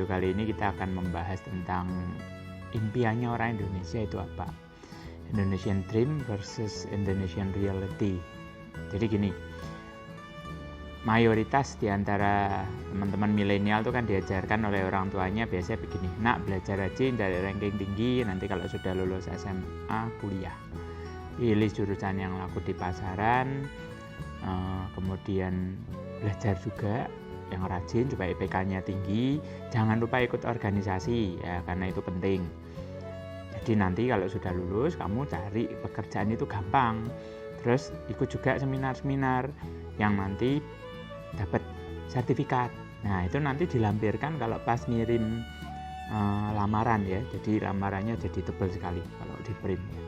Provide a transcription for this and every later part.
kali ini kita akan membahas tentang impiannya orang Indonesia itu apa. Indonesian Dream versus Indonesian Reality. Jadi gini, mayoritas di antara teman-teman milenial itu kan diajarkan oleh orang tuanya biasanya begini, nak belajar rajin dari ranking tinggi, nanti kalau sudah lulus SMA kuliah, pilih jurusan yang laku di pasaran, kemudian belajar juga yang rajin supaya IPK-nya tinggi, jangan lupa ikut organisasi ya karena itu penting. Jadi nanti kalau sudah lulus kamu cari pekerjaan itu gampang. Terus ikut juga seminar-seminar yang nanti dapat sertifikat. Nah itu nanti dilampirkan kalau pas ngirim lamaran ya. Jadi lamarannya jadi tebal sekali kalau di print ya.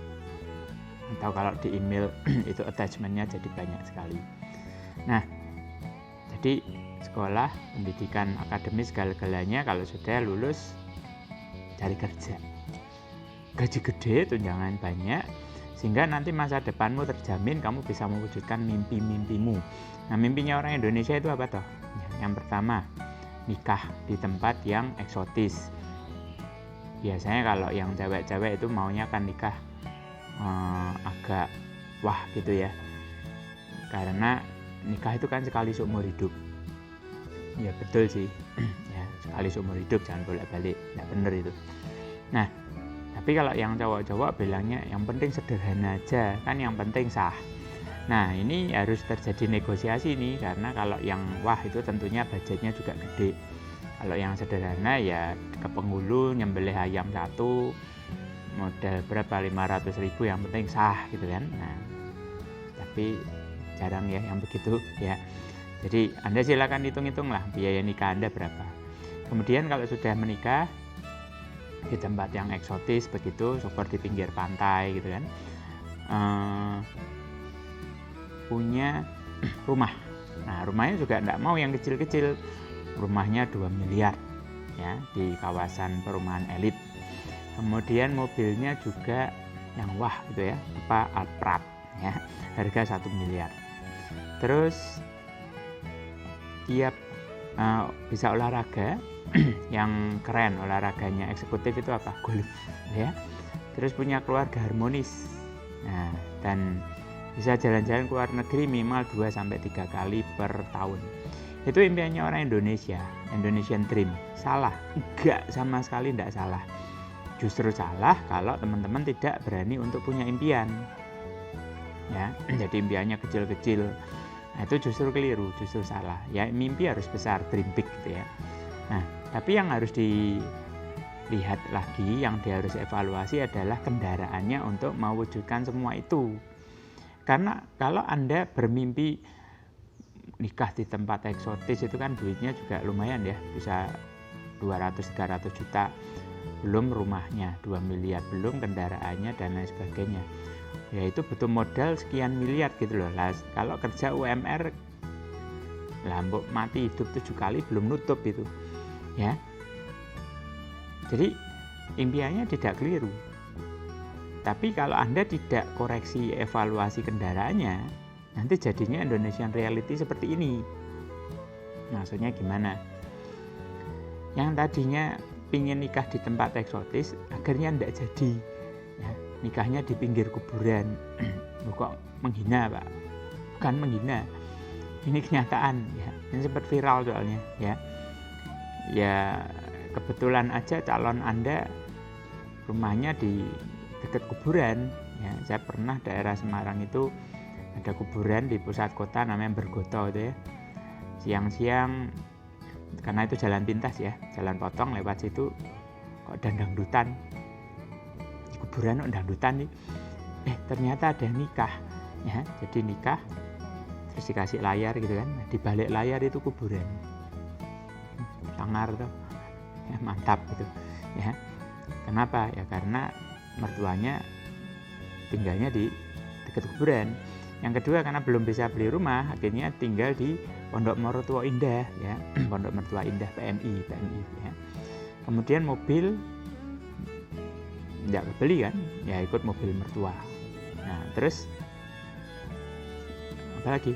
Atau kalau di email itu attachment-nya jadi banyak sekali. Nah jadi sekolah, pendidikan akademis segala-galanya kalau sudah lulus cari kerja. Gaji gede, tunjangan banyak, sehingga nanti masa depanmu terjamin kamu bisa mewujudkan mimpi-mimpimu. Nah mimpinya orang Indonesia itu apa toh? Yang pertama, nikah di tempat yang eksotis. Biasanya kalau yang cewek-cewek itu maunya kan nikah agak wah gitu ya. Karena nikah itu kan sekali seumur hidup. Ya betul sih, ya sekali seumur hidup, jangan bolak-balik, nggak bener itu. Nah, tapi kalau yang cowok-cowok bilangnya yang penting sederhana aja, kan yang penting sah. Nah ini harus terjadi negosiasi nih, karena kalau yang wah itu tentunya budgetnya juga gede. Kalau yang sederhana ya ke penghulu nyembelih ayam satu, modal berapa 500.000 yang penting sah gitu kan. Nah, tapi jarang ya yang begitu ya. Jadi Anda silakan hitung-hitung lah biaya nikah Anda berapa. Kemudian kalau sudah menikah di tempat yang eksotis begitu, syukur di pinggir pantai gitu kan, punya rumah. Nah rumahnya juga tidak mau yang kecil-kecil, rumahnya 2 miliar ya di kawasan perumahan elit. Kemudian mobilnya juga yang wah gitu ya, apa Alphard ya, harga 1 miliar. Terus dia bisa olahraga yang keren, olahraganya eksekutif itu apa? Golf ya. Terus punya keluarga harmonis. Nah, dan bisa jalan-jalan ke luar negeri minimal 2-3 kali per tahun. Itu impiannya orang Indonesia, Indonesian Dream. Salah? Enggak, sama sekali enggak salah. Justru salah kalau teman-teman tidak berani untuk punya impian. Ya, jadi impiannya kecil-kecil. Nah, itu justru keliru, justru salah. Ya, mimpi harus besar, dream big gitu ya. Nah, tapi yang harus dilihat lagi, yang dia harus evaluasi adalah kendaraannya untuk mewujudkan semua itu. Karena kalau Anda bermimpi nikah di tempat eksotis itu kan duitnya juga lumayan ya, bisa 200-300 juta. Belum rumahnya 2 miliar, belum kendaraannya dan lain sebagainya. Ya itu butuh modal sekian miliar gitu loh. Lah, kalau kerja UMR lambok mati hidup 7 kali belum nutup itu ya. Jadi impiannya tidak keliru, tapi kalau Anda tidak koreksi evaluasi kendaraannya, nanti jadinya Indonesian Reality seperti ini. Maksudnya gimana? Yang tadinya pingin nikah di tempat eksotis akhirnya tidak jadi ya, nikahnya di pinggir kuburan. Kok menghina Pak? Bukan menghina, ini kenyataan ya, ini sempat viral soalnya ya kebetulan aja calon Anda rumahnya di dekat kuburan ya. Saya pernah daerah Semarang itu ada kuburan di pusat kota namanya Bergoto itu ya, siang-siang karena itu jalan pintas ya, jalan potong lewat situ kok dangdutan di kuburan kok dangdutan nih, ternyata ada nikah ya. Jadi nikah terus dikasih layar gitu kan, di balik layar itu kuburan. Sangar tuh ya, mantap gitu ya. Kenapa ya? Karena mertuanya tinggalnya di dekat kuburan. Yang kedua karena belum bisa beli rumah, akhirnya tinggal di Pondok Mertua Indah ya, Pondok Mertua Indah PMI ya. Kemudian mobil tidak kebeli kan, ya ikut mobil mertua. Nah terus apa lagi?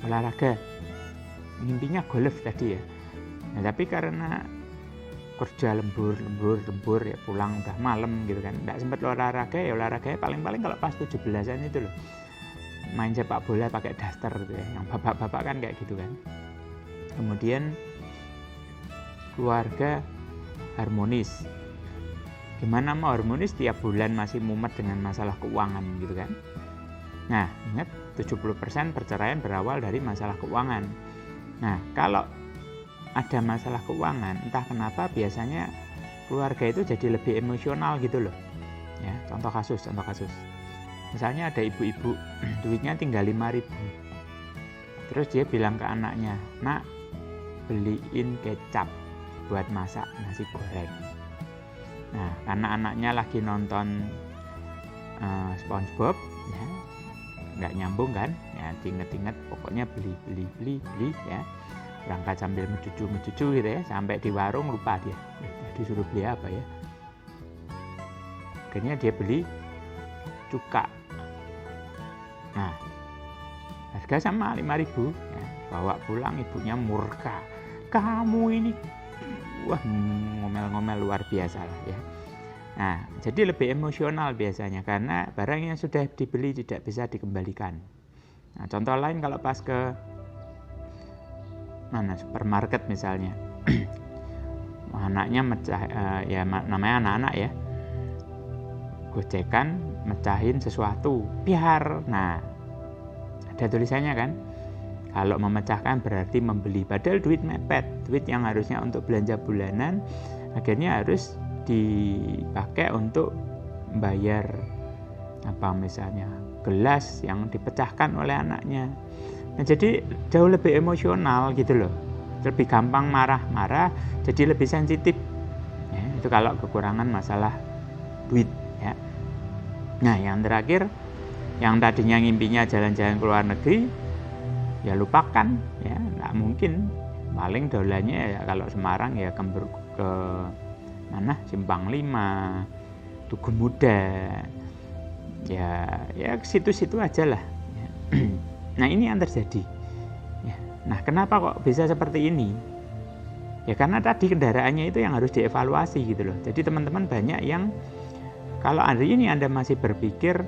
Olahraga, mimpinya golf tadi ya. Nah, tapi karena kerja lembur ya, pulang udah malam gitu kan, nggak sempat olahraga. Ya olahraganya paling-paling kalau pas 17-an itu loh, main sepak bola pakai daster gitu ya, yang bapak-bapak kan kayak gitu kan. Kemudian keluarga harmonis. Gimana mau harmonis tiap bulan masih mumet dengan masalah keuangan gitu kan. Nah, ingat 70% perceraian berawal dari masalah keuangan. Nah, kalau ada masalah keuangan, entah kenapa biasanya keluarga itu jadi lebih emosional gitu loh. Ya, contoh kasus. Misalnya ada ibu-ibu duitnya tinggal 5.000. Terus dia bilang ke anaknya, "Nak, beliin kecap buat masak nasi goreng." Nah, karena anaknya lagi nonton SpongeBob, ya, nggak nyambung kan? Ya, diinget-inget, pokoknya beli ya. Berangkat sambil mencucu gitu ya, sampai di warung lupa dia. Disuruh beli apa ya? Akhirnya dia beli cuka. Nah, harga sama 5.000 ya. Bawa pulang, ibunya murka. "Kamu ini wah, ngomel-ngomel luar biasa lah ya." Nah, jadi lebih emosional biasanya karena barang yang sudah dibeli tidak bisa dikembalikan. Nah, contoh lain kalau pas ke supermarket misalnya, anaknya mecah, ya namanya anak-anak ya, gocekan mecahin sesuatu, biar. Nah, ada tulisannya kan, kalau memecahkan berarti membeli, padahal duit mepet, duit yang harusnya untuk belanja bulanan akhirnya harus dipakai untuk bayar apa misalnya gelas yang dipecahkan oleh anaknya. Nah, jadi jauh lebih emosional gitu loh, lebih gampang marah-marah, jadi lebih sensitif ya, itu kalau kekurangan masalah duit ya. Nah, yang terakhir, yang tadinya ngimpinya jalan-jalan ke luar negeri, ya lupakan ya, nggak mungkin. Paling dolannya ya kalau Semarang ya ke mana, Simpang 5, Tugu Muda, ya ke situ-situ aja lah ya. Nah, ini yang terjadi ya. Nah, kenapa kok bisa seperti ini? Ya karena tadi kendaraannya itu yang harus dievaluasi gitu loh. Jadi teman-teman banyak yang kalau hari ini Anda masih berpikir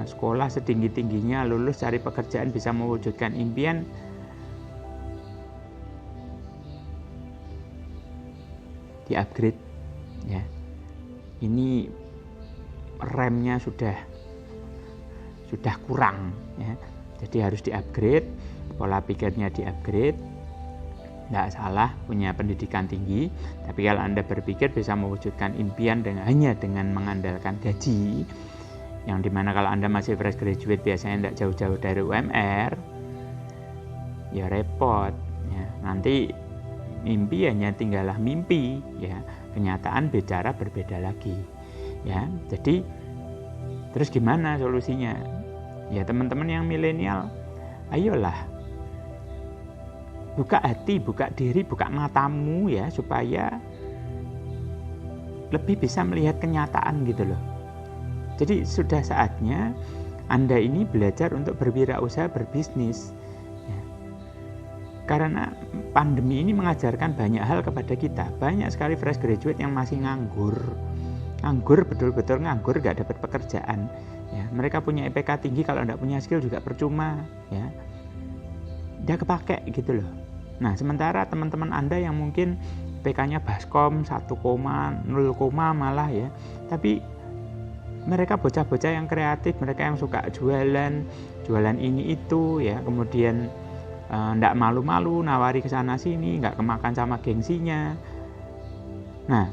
sekolah setinggi-tingginya, lulus cari pekerjaan bisa mewujudkan impian, di-upgrade ya. Ini remnya sudah kurang ya. Jadi harus di-upgrade, pola pikirnya di-upgrade. Tidak salah punya pendidikan tinggi, tapi kalau Anda berpikir bisa mewujudkan impian hanya dengan mengandalkan gaji, yang dimana kalau Anda masih fresh graduate biasanya tidak jauh-jauh dari UMR, ya repot ya. Nanti mimpi hanya tinggallah mimpi ya, kenyataan bicara berbeda lagi ya. Jadi terus gimana solusinya? Ya teman-teman yang milenial, ayolah buka hati, buka diri, buka matamu ya, supaya lebih bisa melihat kenyataan gitu loh. Jadi sudah saatnya Anda ini belajar untuk berwirausaha, berbisnis ya. Karena pandemi ini mengajarkan banyak hal kepada kita. Banyak sekali fresh graduate yang masih nganggur, betul-betul nganggur, gak dapat pekerjaan ya. Mereka punya IPK tinggi, kalau gak punya skill juga percuma ya, dia kepake gitu loh. Nah, sementara teman-teman Anda yang mungkin IPK-nya baskom 1, 0, malah ya, tapi mereka bocah-bocah yang kreatif, mereka yang suka jualan ini itu ya, kemudian ndak malu-malu nawari ke sana sini, nggak kemakan sama gengsinya. Nah,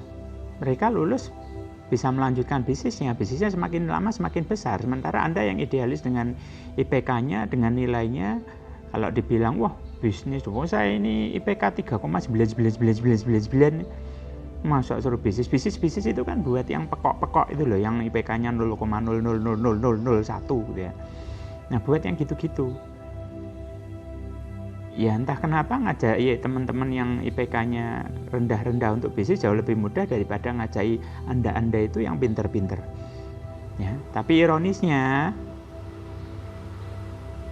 mereka lulus bisa melanjutkan bisnisnya semakin lama semakin besar. Sementara Anda yang idealis dengan IPK-nya, dengan nilainya, kalau dibilang wah bisnis, saya ini IPK 3,999, masa suruh bisnis itu kan buat yang pekok-pekok itu loh, yang IPK-nya 0,000001 gitu ya. Nah, buat yang gitu-gitu ya, entah kenapa ngajak teman-teman yang IPK-nya rendah-rendah untuk bisnis jauh lebih mudah daripada ngajai Anda itu yang pinter-pinter ya. Tapi ironisnya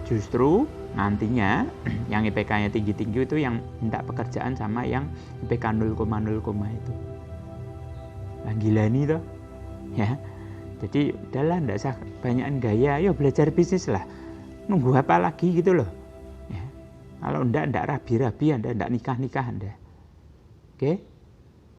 justru nantinya yang IPK-nya tinggi-tinggi itu yang minta pekerjaan sama yang IPK 0,0 itu. Nah, gila nih toh. Ya. Jadi udahlah, enggak usah banyakan gaya, ayo belajar bisnis lah. Nunggu apa lagi gitu loh. Ya. Kalau enggak rabi-rabi Anda, enggak nikah-nikah Anda. Oke?